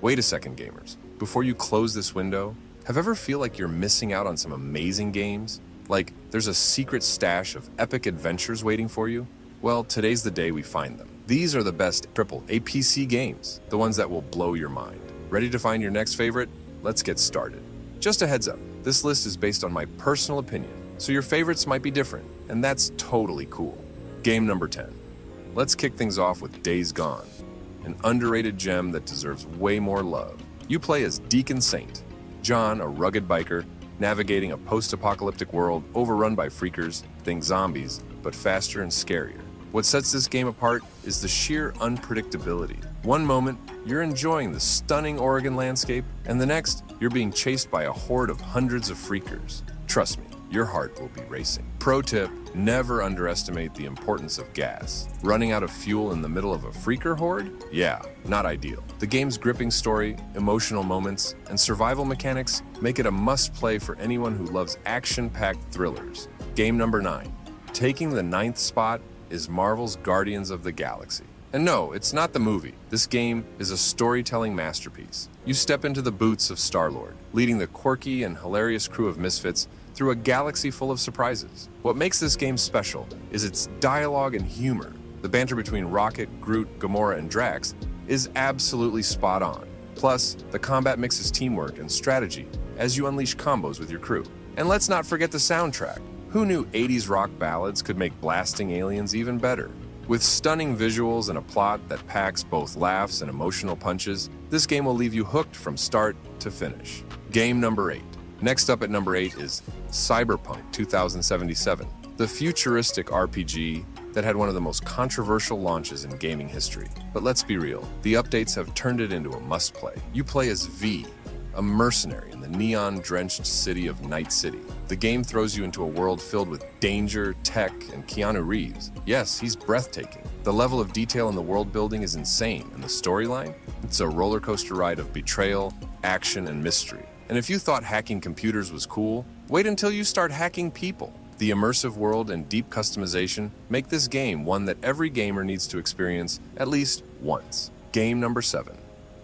Wait a second, gamers. Before you close this window, have ever feel like you're missing out on some amazing games? Like there's a secret stash of epic adventures waiting for you? Well, today's the day we find them. These are the best AAA PC games, the ones that will blow your mind. Ready to find your next favorite? Let's get started. Just a heads up, this list is based on my personal opinion, so your favorites might be different, and that's totally cool. Game number 10. Let's kick things off with Days Gone, an underrated gem that deserves way more love. You play as Deacon Saint, John, a rugged biker, navigating a post-apocalyptic world overrun by freakers, think zombies, but faster and scarier. What sets this game apart is the sheer unpredictability. One moment, you're enjoying the stunning Oregon landscape, and the next, you're being chased by a horde of hundreds of freakers. Trust me, your heart will be racing. Pro tip, never underestimate the importance of gas. Running out of fuel in the middle of a freaker horde? Yeah, not ideal. The game's gripping story, emotional moments, and survival mechanics make it a must-play for anyone who loves action-packed thrillers. Game number 9. Taking the 9th spot is Marvel's Guardians of the Galaxy. And no, it's not the movie. This game is a storytelling masterpiece. You step into the boots of Star-Lord, leading the quirky and hilarious crew of misfits through a galaxy full of surprises. What makes this game special is its dialogue and humor. The banter between Rocket, Groot, Gamora, and Drax is absolutely spot on. Plus, the combat mixes teamwork and strategy as you unleash combos with your crew. And let's not forget the soundtrack. Who knew 80s rock ballads could make blasting aliens even better? With stunning visuals and a plot that packs both laughs and emotional punches, this game will leave you hooked from start to finish. Game number 8. Next up at number 8 is Cyberpunk 2077, the futuristic RPG that had one of the most controversial launches in gaming history. But let's be real, the updates have turned it into a must-play. You play as V, a mercenary in the neon-drenched city of Night City. The game throws you into a world filled with danger, tech, and Keanu Reeves. Yes, he's breathtaking. The level of detail in the world building is insane, and the storyline? It's a roller coaster ride of betrayal, action, and mystery. And if you thought hacking computers was cool, wait until you start hacking people. The immersive world and deep customization make this game one that every gamer needs to experience at least once. Game number 7.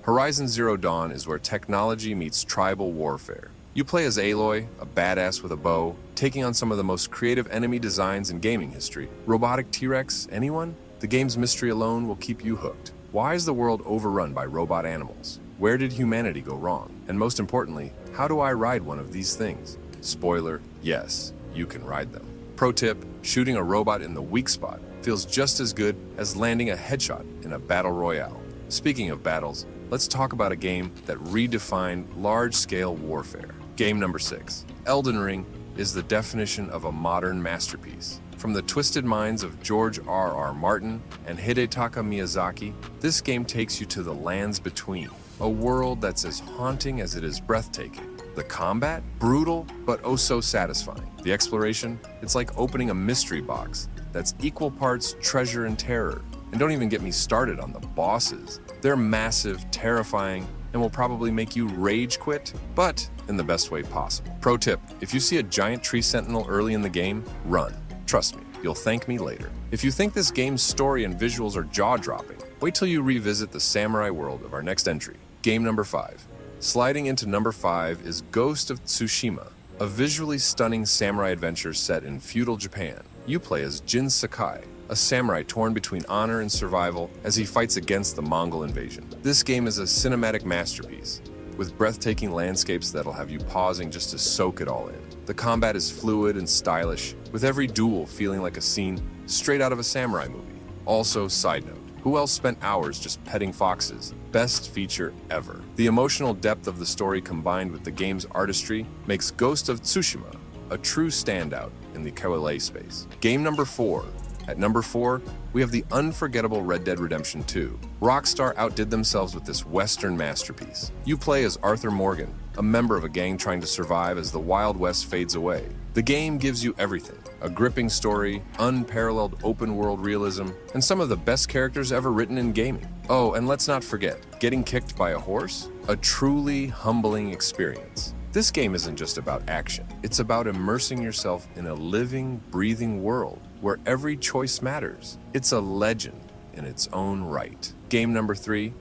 Horizon Zero Dawn is where technology meets tribal warfare. You play as Aloy, a badass with a bow, taking on some of the most creative enemy designs in gaming history. Robotic T-Rex, anyone? The game's mystery alone will keep you hooked. Why is the world overrun by robot animals? Where did humanity go wrong? And most importantly, how do I ride one of these things? Spoiler, yes, you can ride them. Pro tip, shooting a robot in the weak spot feels just as good as landing a headshot in a battle royale. Speaking of battles, let's talk about a game that redefined large-scale warfare. Game number 6. Elden Ring is the definition of a modern masterpiece. From the twisted minds of George R.R. Martin and Hidetaka Miyazaki, this game takes you to the lands between, a world that's as haunting as it is breathtaking. The combat? Brutal, but oh so satisfying. The exploration? It's like opening a mystery box that's equal parts treasure and terror. And don't even get me started on the bosses. They're massive, terrifying, and will probably make you rage quit, but in the best way possible. Pro tip, if you see a giant tree sentinel early in the game, run. Trust me, you'll thank me later. If you think this game's story and visuals are jaw-dropping, wait till you revisit the samurai world of our next entry. Game number 5. Sliding into number 5 is Ghost of Tsushima, a visually stunning samurai adventure set in feudal Japan. You play as Jin Sakai, a samurai torn between honor and survival as he fights against the Mongol invasion. This game is a cinematic masterpiece, with breathtaking landscapes that'll have you pausing just to soak it all in. The combat is fluid and stylish, with every duel feeling like a scene straight out of a samurai movie. Also, side note, who else spent hours just petting foxes? Best feature ever. The emotional depth of the story combined with the game's artistry makes Ghost of Tsushima a true standout in the KOLA space. Game number 4. At number 4, we have the unforgettable Red Dead Redemption 2. Rockstar outdid themselves with this Western masterpiece. You play as Arthur Morgan, a member of a gang trying to survive as the Wild West fades away. The game gives you everything: a gripping story, unparalleled open-world realism, and some of the best characters ever written in gaming. Oh, and let's not forget, getting kicked by a horse? A truly humbling experience. This game isn't just about action. It's about immersing yourself in a living, breathing world where every choice matters. It's a legend in its own right. Game number 3,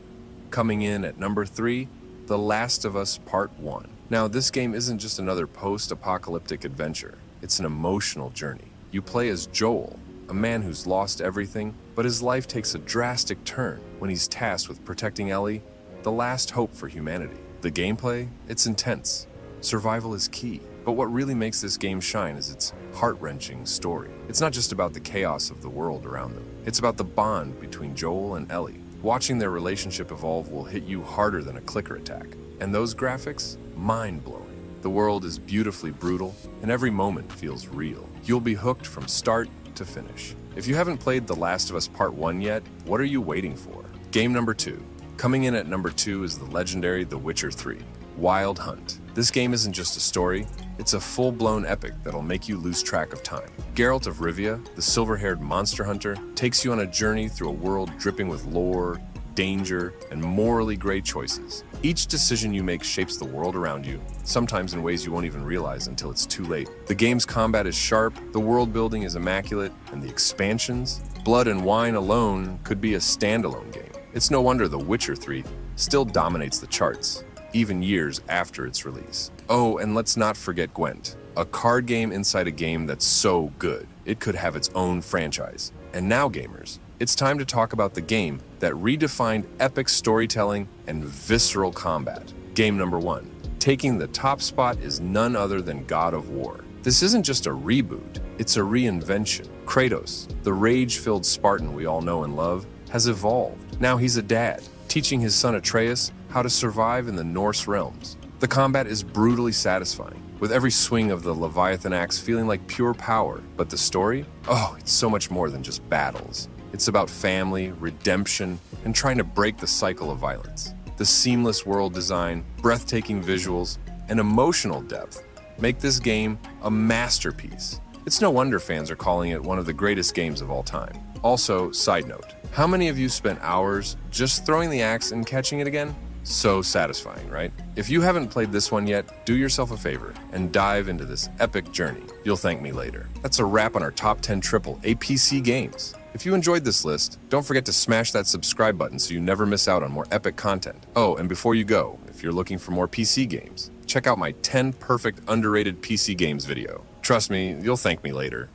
Coming in at number 3, The Last of Us Part 1. Now, this game isn't just another post-apocalyptic adventure. It's an emotional journey. You play as Joel, a man who's lost everything, but his life takes a drastic turn when he's tasked with protecting Ellie, the last hope for humanity. The gameplay, it's intense. Survival is key. But what really makes this game shine is its heart-wrenching story. It's not just about the chaos of the world around them. It's about the bond between Joel and Ellie. Watching their relationship evolve will hit you harder than a clicker attack. And those graphics? Mind-blowing. The world is beautifully brutal, and every moment feels real. You'll be hooked from start to finish. If you haven't played The Last of Us Part 1 yet, what are you waiting for? Game number 2. Coming in at number 2 is the legendary The Witcher 3, Wild Hunt. This game isn't just a story, it's a full-blown epic that'll make you lose track of time. Geralt of Rivia, the silver-haired monster hunter, takes you on a journey through a world dripping with lore, danger, and morally gray choices. Each decision you make shapes the world around you, sometimes in ways you won't even realize until it's too late. The game's combat is sharp, the world building is immaculate, and the expansions, Blood and Wine alone, could be a standalone game. It's no wonder The Witcher 3 still dominates the charts, even years after its release. Oh, and let's not forget Gwent, a card game inside a game that's so good, it could have its own franchise. And now, gamers, it's time to talk about the game that redefined epic storytelling and visceral combat. Game number 1. Taking the top spot is none other than God of War. This isn't just a reboot, it's a reinvention. Kratos, the rage-filled Spartan we all know and love, has evolved. Now he's a dad, teaching his son Atreus how to survive in the Norse realms. The combat is brutally satisfying, with every swing of the Leviathan axe feeling like pure power. But the story? Oh, it's so much more than just battles. It's about family, redemption, and trying to break the cycle of violence. The seamless world design, breathtaking visuals, and emotional depth make this game a masterpiece. It's no wonder fans are calling it one of the greatest games of all time. Also, side note, how many of you spent hours just throwing the axe and catching it again? So satisfying, right? If you haven't played this one yet, do yourself a favor and dive into this epic journey. You'll thank me later. That's a wrap on our top 10 AAA PC games. If you enjoyed this list, don't forget to smash that subscribe button so you never miss out on more epic content. Oh, and before you go, if you're looking for more PC games, check out my 10 perfect underrated PC games video. Trust me, you'll thank me later.